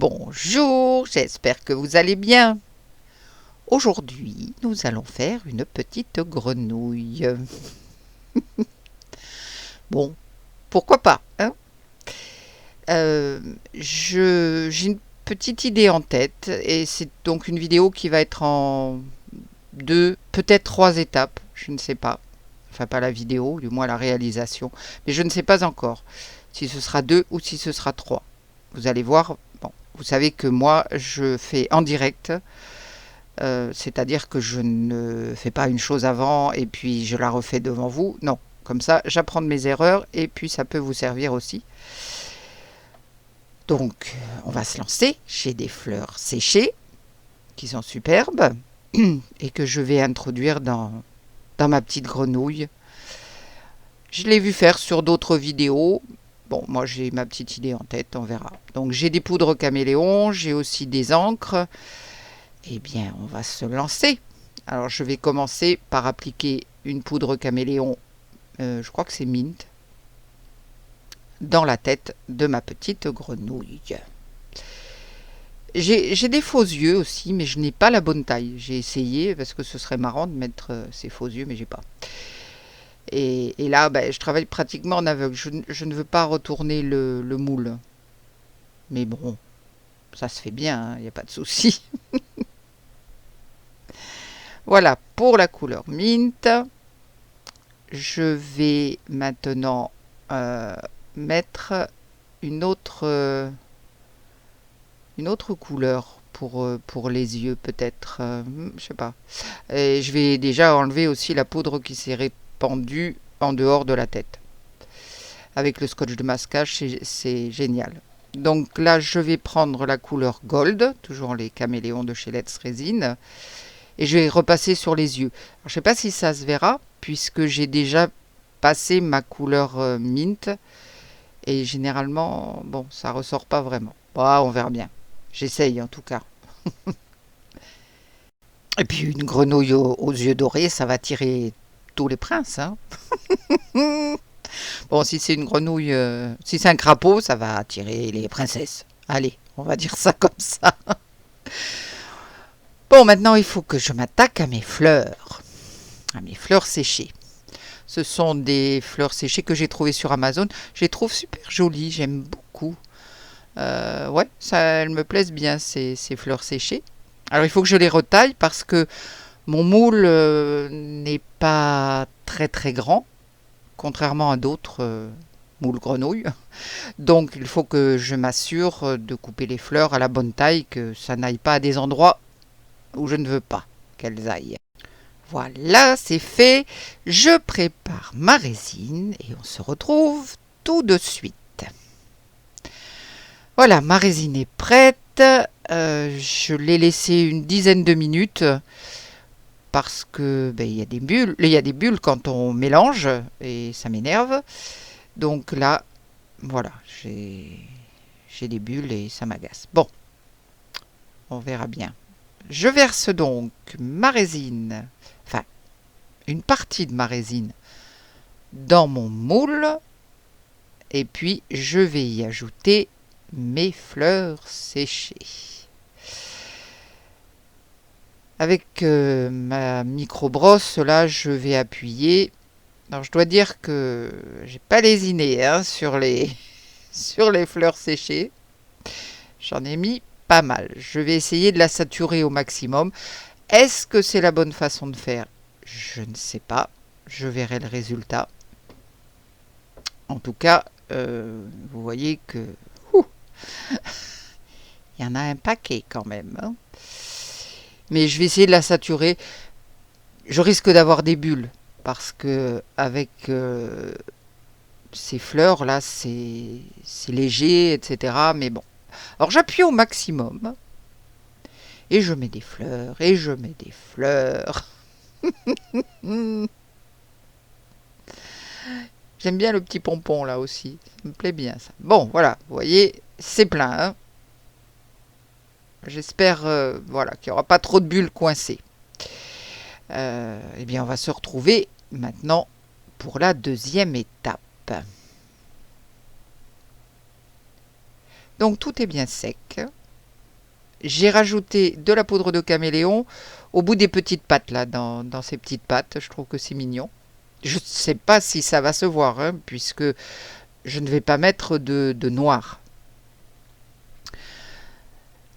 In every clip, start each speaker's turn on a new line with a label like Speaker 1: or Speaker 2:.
Speaker 1: Bonjour, j'espère que vous allez bien. Aujourd'hui, nous allons faire une petite grenouille. Bon, pourquoi pas, hein? J'ai une petite idée en tête et c'est donc une vidéo qui va être en deux, peut-être trois étapes, je ne sais pas. Enfin, pas la vidéo, du moins la réalisation, mais je ne sais pas encore si ce sera deux ou si ce sera trois. Vous allez voir, bon, vous savez que moi, je fais en direct. C'est-à-dire que je ne fais pas une chose avant et puis je la refais devant vous. Non, comme ça, j'apprends de mes erreurs et puis ça peut vous servir aussi. Donc, on va se lancer. J'ai des fleurs séchées qui sont superbes et que je vais introduire dans ma petite grenouille. Je l'ai vu faire sur d'autres vidéos. Bon, moi j'ai ma petite idée en tête, on verra. Donc j'ai des poudres caméléon, j'ai aussi des encres. Eh bien, on va se lancer. Alors, je vais commencer par appliquer une poudre caméléon, je crois que c'est mint, dans la tête de ma petite grenouille. J'ai des faux yeux aussi, mais je n'ai pas la bonne taille. J'ai essayé, parce que ce serait marrant de mettre ces faux yeux, mais j'ai pas. Et là, je travaille pratiquement en aveugle. Je ne veux pas retourner le moule. Mais bon, ça se fait bien, il n'y a pas de souci. Voilà, pour la couleur mint, je vais maintenant mettre une autre couleur pour les yeux peut-être, je sais pas. Et je vais déjà enlever aussi la poudre qui s'est répandue en dehors de la tête. Avec le scotch de masquage, c'est génial. Donc là, je vais prendre la couleur gold, toujours les caméléons de chez Let's Resin. Et je vais repasser sur les yeux. Alors, je ne sais pas si ça se verra, puisque j'ai déjà passé ma couleur mint. Et généralement, bon, ça ressort pas vraiment. Bon, on verra bien. J'essaye en tout cas. Et puis une grenouille aux yeux dorés, ça va attirer tous les princes, hein. Bon, si c'est une grenouille, si c'est un crapaud, ça va attirer les princesses. Allez, on va dire ça comme ça. Bon, maintenant, il faut que je m'attaque à mes fleurs séchées. Ce sont des fleurs séchées que j'ai trouvées sur Amazon. Je les trouve super jolies, j'aime beaucoup. Ouais, elles me plaisent bien, ces fleurs séchées. Alors, il faut que je les retaille parce que mon moule n'est pas très très grand, contrairement à d'autres moules grenouilles. Donc, il faut que je m'assure de couper les fleurs à la bonne taille, que ça n'aille pas à des endroits où je ne veux pas qu'elles aillent. Voilà, c'est fait. Je prépare ma résine et on se retrouve tout de suite. Voilà, ma résine est prête. Je l'ai laissée une dizaine de minutes parce que il y a des bulles. Il y a des bulles quand on mélange et ça m'énerve. Donc là, voilà, j'ai des bulles et ça m'agace. Bon, on verra bien. Je verse donc ma résine, enfin une partie de ma résine, dans mon moule et puis je vais y ajouter mes fleurs séchées. Avec ma micro-brosse, là, je vais appuyer. Alors, je dois dire que j'ai pas lésiné hein, sur les fleurs séchées. J'en ai mis pas mal. Je vais essayer de la saturer au maximum. Est-ce que c'est la bonne façon de faire? Je ne sais pas. Je verrai le résultat. En tout cas, vous voyez que il y en a un paquet quand même. Hein. Mais je vais essayer de la saturer. Je risque d'avoir des bulles parce que avec ces fleurs là, c'est léger, etc. Mais bon. Alors j'appuie au maximum et je mets des fleurs et je mets des fleurs. J'aime bien le petit pompon là aussi. Ça me plaît bien ça. Bon, voilà, vous voyez, c'est plein. Hein. J'espère voilà, qu'il n'y aura pas trop de bulles coincées. Eh bien, on va se retrouver maintenant pour la deuxième étape. Donc, tout est bien sec. j'ai rajouté de la poudre de caméléon au bout des petites pattes, là, dans ces petites pattes. Je trouve que c'est mignon. Je ne sais pas si ça va se voir, hein, puisque je ne vais pas mettre de noir.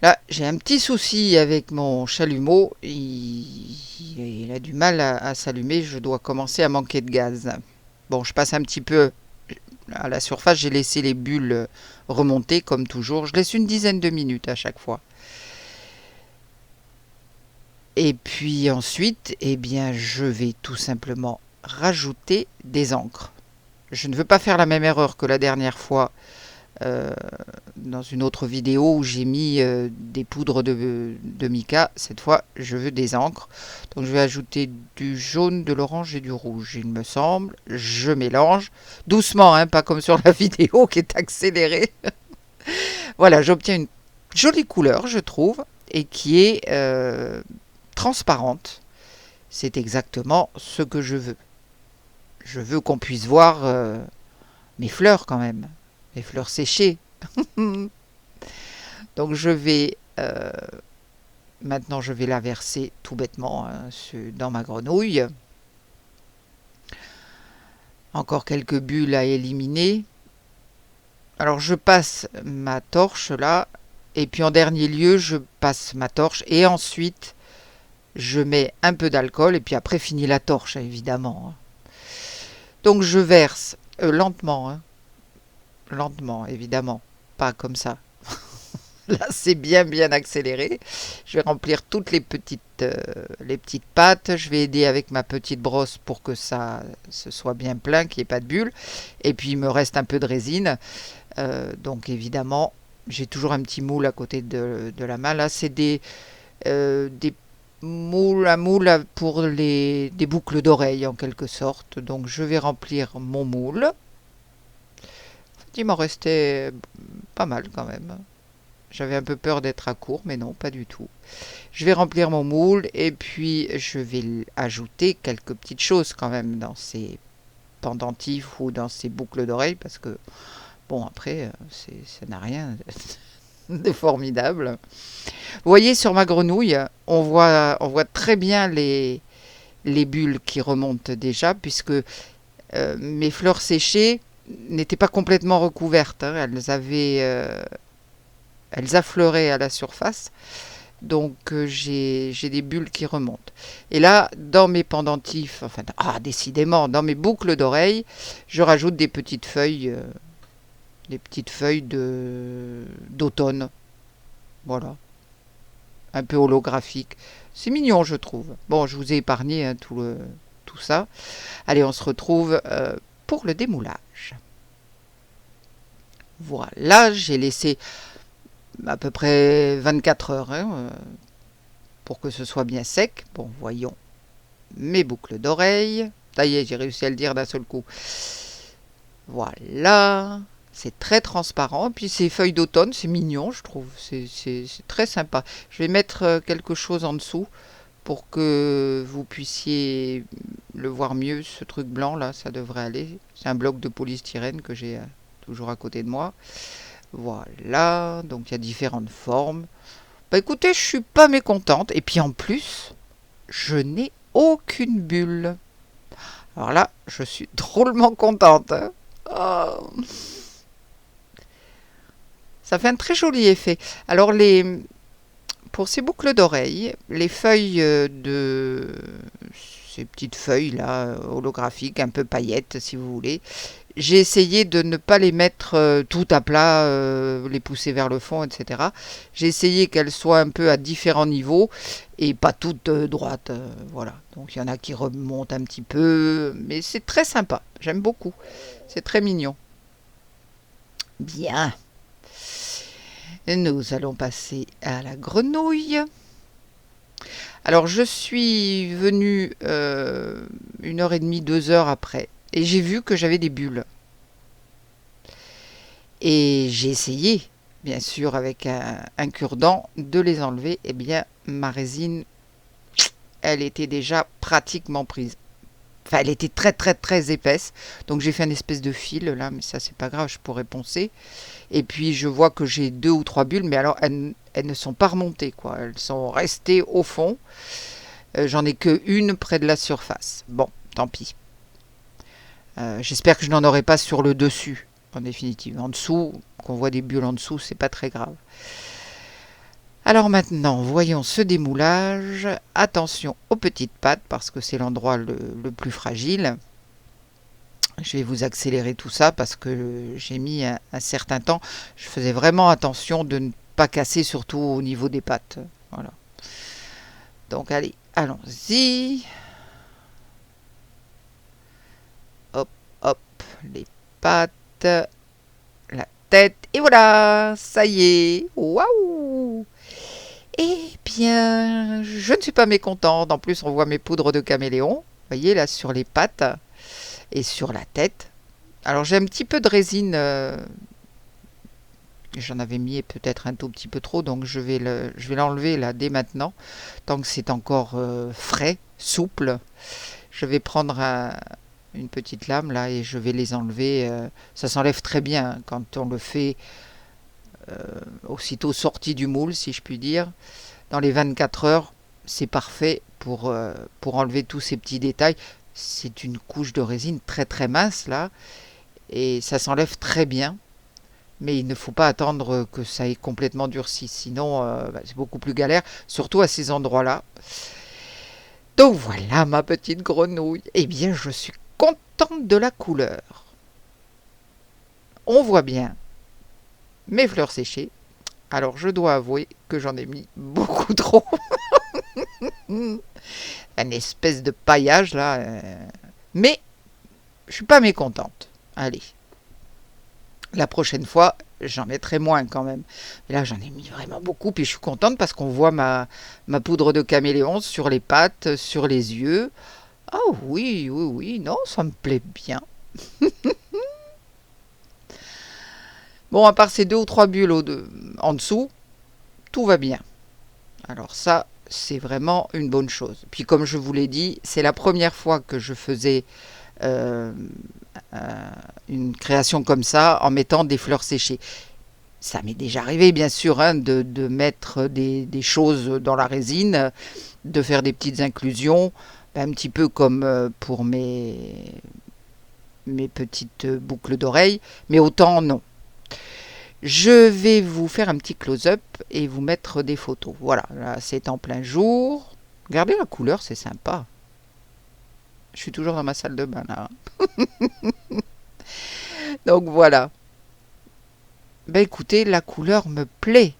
Speaker 1: Là, j'ai un petit souci avec mon chalumeau. Il a du mal à s'allumer. Je dois commencer à manquer de gaz. Bon, je passe un petit peu à la surface. J'ai laissé les bulles remonter, comme toujours. Je laisse une dizaine de minutes à chaque fois. Et puis ensuite, eh bien, je vais tout simplement rajouter des encres. Je ne veux pas faire la même erreur que la dernière fois dans une autre vidéo où j'ai mis des poudres de mica. Cette fois, je veux des encres. Donc je vais ajouter du jaune, de l'orange et du rouge, il me semble. Je mélange doucement, hein, pas comme sur la vidéo qui est accélérée. Voilà, j'obtiens une jolie couleur, je trouve, et qui est transparente. C'est exactement ce que je veux. Je veux qu'on puisse voir mes fleurs quand même, mes fleurs séchées. Donc je vais maintenant je vais la verser tout bêtement, hein, dans ma grenouille. Encore quelques bulles à éliminer. Alors je passe ma torche là, et puis en dernier lieu je passe ma torche, et ensuite je mets un peu d'alcool, et puis après fini la torche, évidemment. Donc je verse lentement, hein, lentement évidemment, pas comme ça. Là c'est bien accéléré. Je vais remplir toutes les petites pattes. Je vais aider avec ma petite brosse pour que ça se soit bien plein, qu'il n'y ait pas de bulles. Et puis il me reste un peu de résine. Donc évidemment, j'ai toujours un petit moule à côté de la main. Là c'est des moules à moule pour des boucles d'oreilles en quelque sorte. Donc je vais remplir mon moule. Il m'en restait pas mal quand même. J'avais un peu peur d'être à court, mais non, pas du tout. Je vais remplir mon moule et puis je vais ajouter quelques petites choses quand même dans ces pendentifs ou dans ces boucles d'oreilles, parce que, bon, après, ça n'a rien de formidable. Vous voyez, sur ma grenouille, on voit très bien les bulles qui remontent déjà, puisque mes fleurs séchées n'étaient pas complètement recouvertes, hein. Elles affleuraient à la surface, donc j'ai des bulles qui remontent. Et là, dans mes pendentifs, enfin, décidément, dans mes boucles d'oreilles, je rajoute des petites feuilles d'automne. Voilà, un peu holographique. C'est mignon, je trouve. Bon, je vous ai épargné, hein, tout ça. Allez, on se retrouve pour le démoulage. Voilà, j'ai laissé à peu près 24 heures, hein, pour que ce soit bien sec. Bon, voyons mes boucles d'oreilles. Ça y est, j'ai réussi à le dire d'un seul coup. Voilà, c'est très transparent. Puis ces feuilles d'automne, c'est mignon, je trouve. C'est très sympa. Je vais mettre quelque chose en dessous pour que vous puissiez le voir mieux. Ce truc blanc là, ça devrait aller. C'est un bloc de polystyrène que j'ai toujours à côté de moi. Voilà, donc il y a différentes formes. Bah écoutez, je suis pas mécontente. Et puis en plus, je n'ai aucune bulle. Alors là, je suis drôlement contente, hein. Oh. Ça fait un très joli effet. Alors pour ces boucles d'oreilles, les feuilles de ces petites feuilles là, holographiques, un peu paillettes si vous voulez, j'ai essayé de ne pas les mettre tout à plat, les pousser vers le fond, etc. J'ai essayé qu'elles soient un peu à différents niveaux et pas toutes droites. Voilà. Donc il y en a qui remontent un petit peu, mais c'est très sympa. J'aime beaucoup. C'est très mignon. Bien. Nous allons passer à la grenouille. Alors je suis venue 1h30, 2 heures après. Et j'ai vu que j'avais des bulles. Et j'ai essayé, bien sûr, avec un cure-dent, de les enlever. Eh bien, ma résine, elle était déjà pratiquement prise. Enfin, elle était très épaisse. Donc j'ai fait une espèce de fil là, mais ça c'est pas grave, je pourrais poncer. Et puis je vois que j'ai 2 ou 3 bulles, mais alors elles ne sont pas remontées, quoi. Elles sont restées au fond. J'en ai que une près de la surface. Bon, tant pis. J'espère que je n'en aurai pas sur le dessus, en définitive. En dessous, qu'on voit des bulles en dessous, c'est pas très grave. Alors maintenant, voyons ce démoulage. Attention aux petites pattes, parce que c'est l'endroit le plus fragile. Je vais vous accélérer tout ça, parce que j'ai mis un certain temps. Je faisais vraiment attention de ne pas casser, surtout au niveau des pattes. Voilà. Donc allez, allons-y. Hop, hop, les pattes, la tête, et voilà, ça y est, waouh! Eh bien, je ne suis pas mécontente. En plus, on voit mes poudres de caméléon, vous voyez là sur les pattes et sur la tête. Alors j'ai un petit peu de résine, j'en avais mis peut-être un tout petit peu trop, donc je vais l'enlever là dès maintenant, tant que c'est encore frais, souple. Je vais prendre une petite lame là et je vais les enlever. Ça s'enlève très bien hein, quand on le fait aussitôt sorti du moule, si je puis dire. Dans les 24 heures, c'est parfait pour enlever tous ces petits détails. C'est une couche de résine très très mince là et ça s'enlève très bien. Mais il ne faut pas attendre que ça ait complètement durci, sinon c'est beaucoup plus galère, surtout à ces endroits-là. Donc voilà ma petite grenouille. Eh bien, je suis contente de la couleur. On voit bien mes fleurs séchées. Alors je dois avouer que j'en ai mis beaucoup trop. Une espèce de paillage là. Mais je suis pas mécontente. Allez. La prochaine fois, j'en mettrai moins quand même. Et là, j'en ai mis vraiment beaucoup. Puis je suis contente parce qu'on voit ma poudre de caméléon sur les pattes, sur les yeux. Ah oui, oui, oui. Non, ça me plaît bien. Bon, à part ces 2 ou 3 bulles en dessous, tout va bien. Alors ça, c'est vraiment une bonne chose. Puis comme je vous l'ai dit, c'est la première fois que je faisais une création comme ça en mettant des fleurs séchées. Ça m'est déjà arrivé bien sûr hein, de mettre des choses dans la résine, de faire des petites inclusions, un petit peu comme pour mes petites boucles d'oreilles, mais autant non. Je vais vous faire un petit close-up et vous mettre des photos. Voilà, là c'est en plein jour. Regardez la couleur, c'est sympa. Je suis toujours dans ma salle de bain là. Donc voilà. Ben écoutez, la couleur me plaît.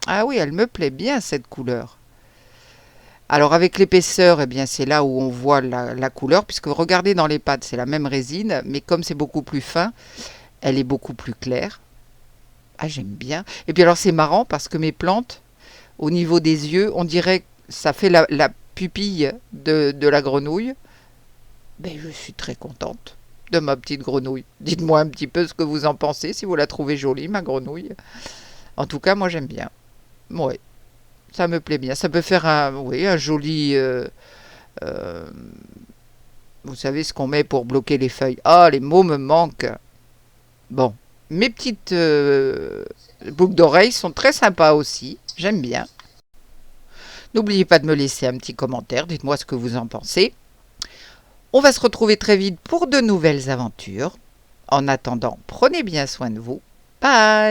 Speaker 1: Ah oui, elle me plaît bien cette couleur. Alors avec l'épaisseur, eh bien c'est là où on voit la couleur, puisque regardez dans les pattes, c'est la même résine, mais comme c'est beaucoup plus fin, elle est beaucoup plus claire. Ah j'aime bien. Et puis alors c'est marrant parce que mes plantes, au niveau des yeux, on dirait que ça fait la pupille de la grenouille. Ben je suis très contente de ma petite grenouille. Dites-moi un petit peu ce que vous en pensez, si vous la trouvez jolie, ma grenouille. En tout cas, moi j'aime bien. Ouais, ça me plaît bien. Ça peut faire un joli... vous savez ce qu'on met pour bloquer les feuilles. Ah, les mots me manquent. Bon, mes petites boucles d'oreilles sont très sympas aussi. J'aime bien. N'oubliez pas de me laisser un petit commentaire. Dites-moi ce que vous en pensez. On va se retrouver très vite pour de nouvelles aventures. En attendant, prenez bien soin de vous. Bye!